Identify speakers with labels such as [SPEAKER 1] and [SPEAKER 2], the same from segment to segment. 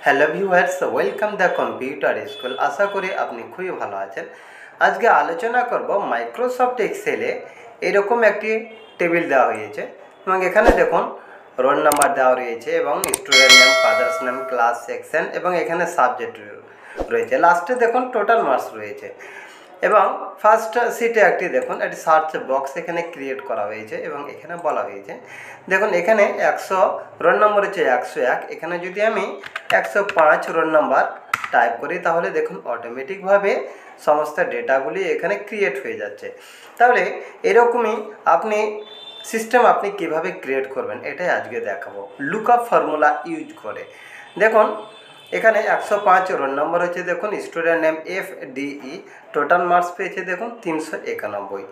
[SPEAKER 1] Hello viewers, welcome the computer school. আশা করি আপনি খুবই ভালো আছেন। আজকে আলোচনা করব মাইক্রোসফট এক্সেলে এরকম একটি টেবিল দেওয়া হয়েছে এবং এখানে দেখুন রোল নাম্বার দেওয়া রয়েছে এবং student name, father's name, class, section এবং এখানে সাবজেক্ট রয়েছে। লাস্টে দেখুন টোটাল মার্কস রয়েছে এবং ফার্স্ট সিটে একটি দেখুন একটি সার্চ বক্স এখানে ক্রিয়েট করা হয়েছে এবং এখানে বলা হয়েছে দেখুন এখানে 100 রোল নম্বর হচ্ছে 101। এখানে যদি আমি 105 রোল নাম্বার টাইপ করি তাহলে দেখুন অটোমেটিকভাবে সমস্ত ডেটাগুলি এখানে ক্রিয়েট হয়ে যাচ্ছে। তাহলে এরকমই আপনি কিভাবে ক্রিয়েট করবেন এটাই আজকে দেখাবো লুকআপ ফর্মুলা ইউজ করে। দেখুন এখানে 105 রোল নম্বর হচ্ছে দেখুন student name FDE, total marks পেয়েছে দেখুন 391।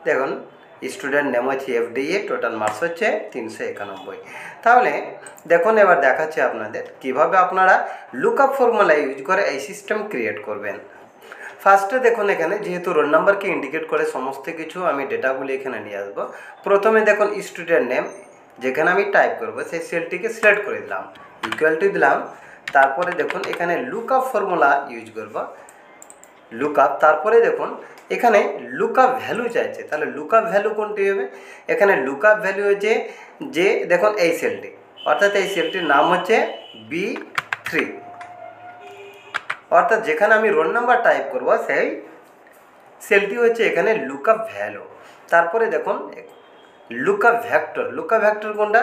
[SPEAKER 1] দেখুন স্টুডেন্ট নেম হচ্ছে FDE, টোটাল মার্কস হচ্ছে 391। তাহলে দেখুন এবার দেখাচ্ছি আপনাদের কিভাবে আপনারা লুকআপ ফর্মুলা ইউজ করে এই সিস্টেম ক্রিয়েট করবেন। ফার্স্টে দেখুন এখানে যেহেতু রোল নাম্বারকে ইন্ডিকেট করে সমস্ত কিছু আমি ডেটাগুলি এখানে নিয়ে আসবো। প্রথমে দেখুন স্টুডেন্ট নেম যেখানে আমি টাইপ করব সেই সেলটিকে সিলেক্ট করে দিলাম, ইকুয়াল টু দিলাম। তারপরে দেখুন এখানে লুকআপ ফর্মুলা ইউজ করব, লুকআপ। তারপরে দেখুন এখানে লুকআপ ভ্যালু চাইছে, তাহলে লুকআপ ভ্যালু কোনটি হবে? এখানে লুকআপ ভ্যালু হচ্ছে যে দেখুন এই সেলটি, অর্থাৎ এই সেলটির নাম হচ্ছে B3, অর্থাৎ যেখানে আমি রোল নাম্বার টাইপ করব সেই সেলটি হচ্ছে এখানে লুকআপ ভ্যালু। তারপরে দেখুন লুকআপ ভেক্টর, লুকআপ ভেক্টর কোনটা?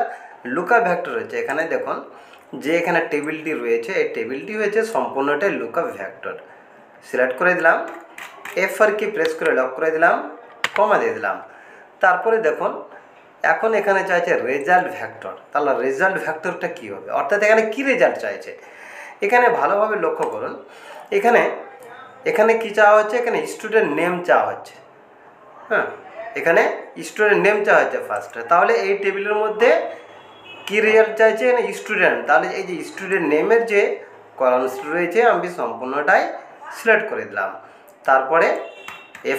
[SPEAKER 1] লুকআপ ভেক্টর হচ্ছে এখানে দেখুন যে এখানে টেবিলটি রয়েছে এই টেবিলটি হয়েছে সম্পূর্ণটাই লুকআপ ভেক্টর। সিলেক্ট করে দিলাম, F4 কি প্রেস করে লক করে দিলাম, কমা দিয়ে দিলাম। তারপরে দেখুন এখন এখানে চাইছে রেজাল্ট ভেক্টর। তাহলে রেজাল্ট ভেক্টরটা কী হবে, অর্থাৎ এখানে কী রেজাল্ট চাইছে? এখানে ভালোভাবে লক্ষ্য করুন, এখানে কি চাওয়া হচ্ছে? এখানে স্টুডেন্ট নেম চাওয়া হচ্ছে। হ্যাঁ, এখানে স্টুডেন্ট নেম চাওয়া হচ্ছে ফার্স্টে। তাহলে এই টেবিলের মধ্যে কি রেজাল্ট চাইছে? না স্টুডেন্ট। তাহলে এই যে স্টুডেন্ট নেমের যে কলামস রয়েছে আমি সম্পূর্ণটাই সিলেক্ট করে দিলাম। তারপরে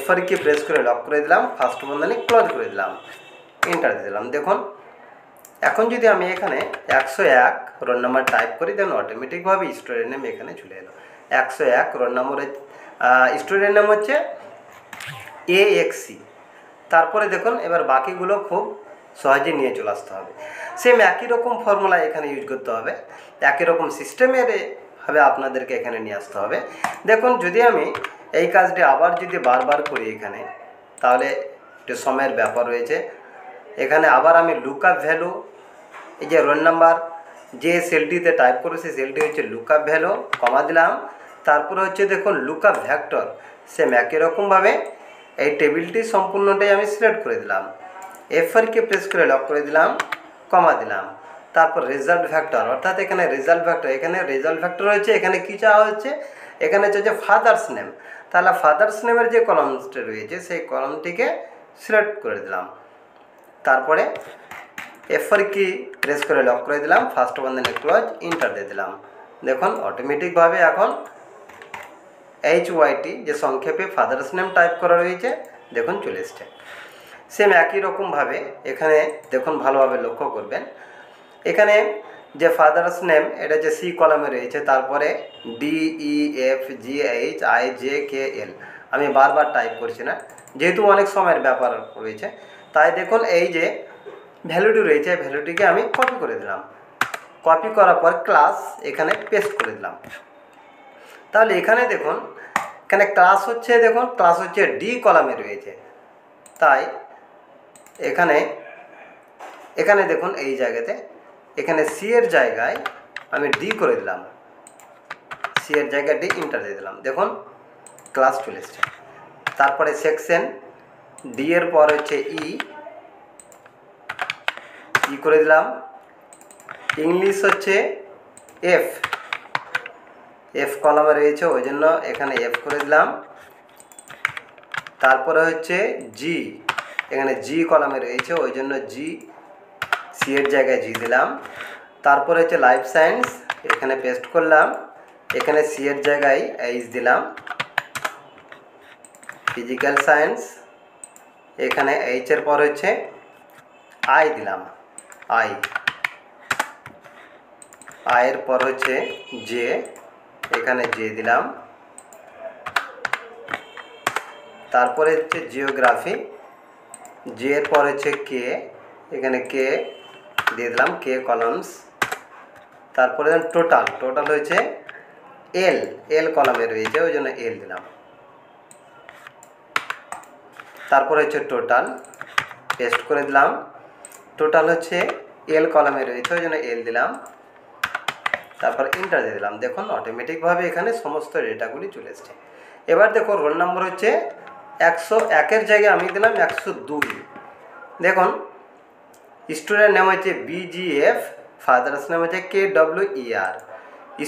[SPEAKER 1] F4 কি প্রেস করে লক করে দিলাম, ফার্স্ট বন্ধনী ক্লোজ করে দিলাম, এন্টার দিয়ে দিলাম। দেখুন এখন যদি আমি এখানে 101 রোল নাম্বার টাইপ করি দেন অটোমেটিকভাবে স্টুডেন্ট নেম এখানে চলে এলো। 101 রোল নম্বরের স্টুডেন্ট নেম হচ্ছে AXC। তারপরে দেখুন এবার বাকিগুলো খুব সহজে নিয়ে চলে আসতে হবে। সেম একই রকম ফর্মুলা এখানে ইউজ করতে হবে, একই রকম সিস্টেমের ভাবে আপনাদেরকে এখানে নিয়ে আসতে হবে। দেখুন যদি আমি এই কাজটি আবার যদি বারবার করি এখানে তাহলে একটু সময়ের ব্যাপার রয়েছে। এখানে আবার আমি লুকআপ ভ্যালু, এই যে রোল নাম্বার যে সেলটিতে টাইপ করে সেই সেলটি হচ্ছে লুকআপ ভ্যালু, কমা দিলাম। তারপরে হচ্ছে দেখুন লুকআপ ভেক্টর, সেম একই রকমভাবে এই টেবিলটি সম্পূর্ণটাই আমি সিলেক্ট করে দিলাম, F4 কে প্রেস করে লক করে দিলাম, কমা দিলাম। তারপর রেজাল্ট ভেক্টর, অর্থাৎ এখানে রেজাল্ট ভেক্টর, এখানে রেজাল্ট ভেক্টর হচ্ছে এখানে কী চাওয়া হচ্ছে? এখানে হচ্ছে ফাদার্স নেম। তাহলে ফাদার্স নেমের যে কলামসটা রয়েছে সেই কলামটিকে সিলেক্ট করে দিলাম। তারপরে F4 কি প্রেস করে লক করে দিলাম, ফার্স্ট বন্ধনী ক্লোজ, এন্টার দিয়ে দিলাম। দেখুন অটোমেটিকভাবে এখন HYT যে সংক্ষেপে ফাদার্স নেম টাইপ করা রয়েছে দেখুন চলে এসছে। সেম একই রকমভাবে এখানে দেখুন ভালোভাবে লক্ষ্য করবেন, এখানে যে ফাদার্স নেম এটা যে C কলামে রয়েছে, তারপরে DEFGHIJKL আমি বারবার টাইপ করছি না যেহেতু অনেক সময়ের ব্যাপার রয়েছে। তাই দেখুন এই যে ভ্যালুটি রয়েছে ভ্যালুটিকে আমি কপি করে দিলাম, কপি করার পর ক্লাস এখানে পেস্ট করে দিলাম। তাহলে এখানে দেখুন এখানে ক্লাস হচ্ছে দেখুন ক্লাস হচ্ছে D কলামে রয়েছে, তাই এখানে দেখুন এই জায়গাতে এখানে C এর জায়গায় আমি D করে দিলাম, C এর জায়গায় D, এন্টার দিয়ে দিলাম। দেখুন ক্লাস চলে এসছে। তারপরে সেকশন D এর পর হচ্ছে E করে দিলাম। ইংলিশ হচ্ছে F কলামে রয়েছে ওই জন্য এখানে F করে দিলাম। তারপরে হচ্ছে G, এখানে G কলামে রয়েছে ওই জন্য G, C এর জায়গায় G দিলাম। তারপরে হচ্ছে লাইফ সায়েন্স, এখানে পেস্ট করলাম, এখানে C এর জায়গায় H দিলাম। ফিজিক্যাল সায়েন্স এখানে H এর পর হচ্ছে I দিলাম, I। আয়ের পর হচ্ছে জে, এখানে জে দিলাম। তারপরে হচ্ছে জিওগ্রাফি, জে এর পর হচ্ছে কে, এখানে কে দিয়ে দিলাম, কে কলামস। তারপরে টোটাল, টোটাল হচ্ছে এল, এল কলামে রয়েছে ওই জন্য এল দিলাম। তারপরে হচ্ছে টোটাল, পেস্ট করে দিলাম। টোটাল হচ্ছে এল কলামে রয়েছে ওই জন্য এল দিলাম। তারপর ইন্টার দিয়ে দিলাম। দেখুন অটোমেটিকভাবে এখানে সমস্ত ডেটাগুলি চলে এসছে। এবার দেখো রোল নাম্বার হচ্ছে 101-এর জায়গায় আমি দিলাম 102। দেখুন স্টুডেন্ট নেম হচ্ছে BGF, ফাদার্স নেম হচ্ছে KWER।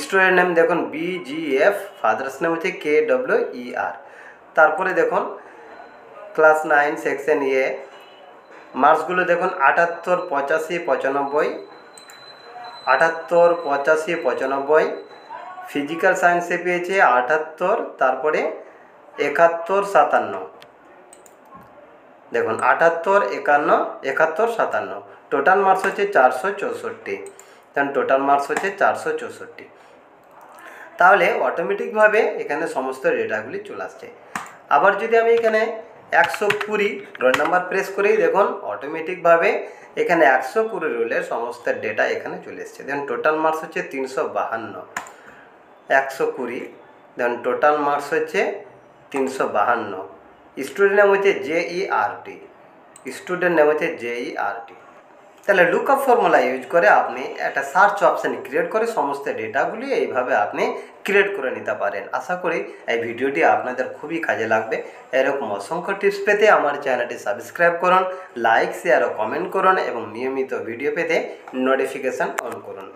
[SPEAKER 1] স্টুডেন্ট নেম দেখুন BGF, ফাদার্স নেম হচ্ছে KWER। তারপরে দেখুন ক্লাস 9 সেকশন এ, মার্কসগুলো দেখুন 78, 85, 95, 78, 85, 95। ফিজিক্যাল সায়েন্সে পেয়েছে 78, তারপরে 71, 57। দেখুন 78, 51, 71, 57। টোটাল মার্কস হচ্ছে 464। কারণ টোটাল মার্কস হচ্ছে 464। তাহলে অটোমেটিকভাবে এখানে সমস্ত ডেটাগুলি চলে আসছে। আবার যদি আমি এখানে 120 রোল নাম্বার প্রেস করেই দেখুন অটোমেটিকভাবে এখানে 120 রোলের সমস্ত ডেটা এখানে চলে এসছে। দেখুন টোটাল মার্কস হচ্ছে 352, 120। দেখুন টোটাল মার্কস হচ্ছে 352। স্টুডেন্ট নেম হচ্ছে JERT, স্টুডেন্ট নেম হচ্ছে JERT। তাহলে লুকআপ ফর্মুলা ইউজ করে আপনি একটা সার্চ অপশান ক্রিয়েট করে সমস্ত ডেটাগুলি এইভাবে আপনি ক্রিয়েট করে নিতে পারেন। আশা করি এই ভিডিওটি আপনাদের খুবই কাজে লাগবে। এরকম অসংখ্য টিপস পেতে আমার চ্যানেলটি সাবস্ক্রাইব করুন, লাইক, শেয়ার ও কমেন্ট করুন এবং নিয়মিত ভিডিও পেতে নোটিফিকেশান অন করুন।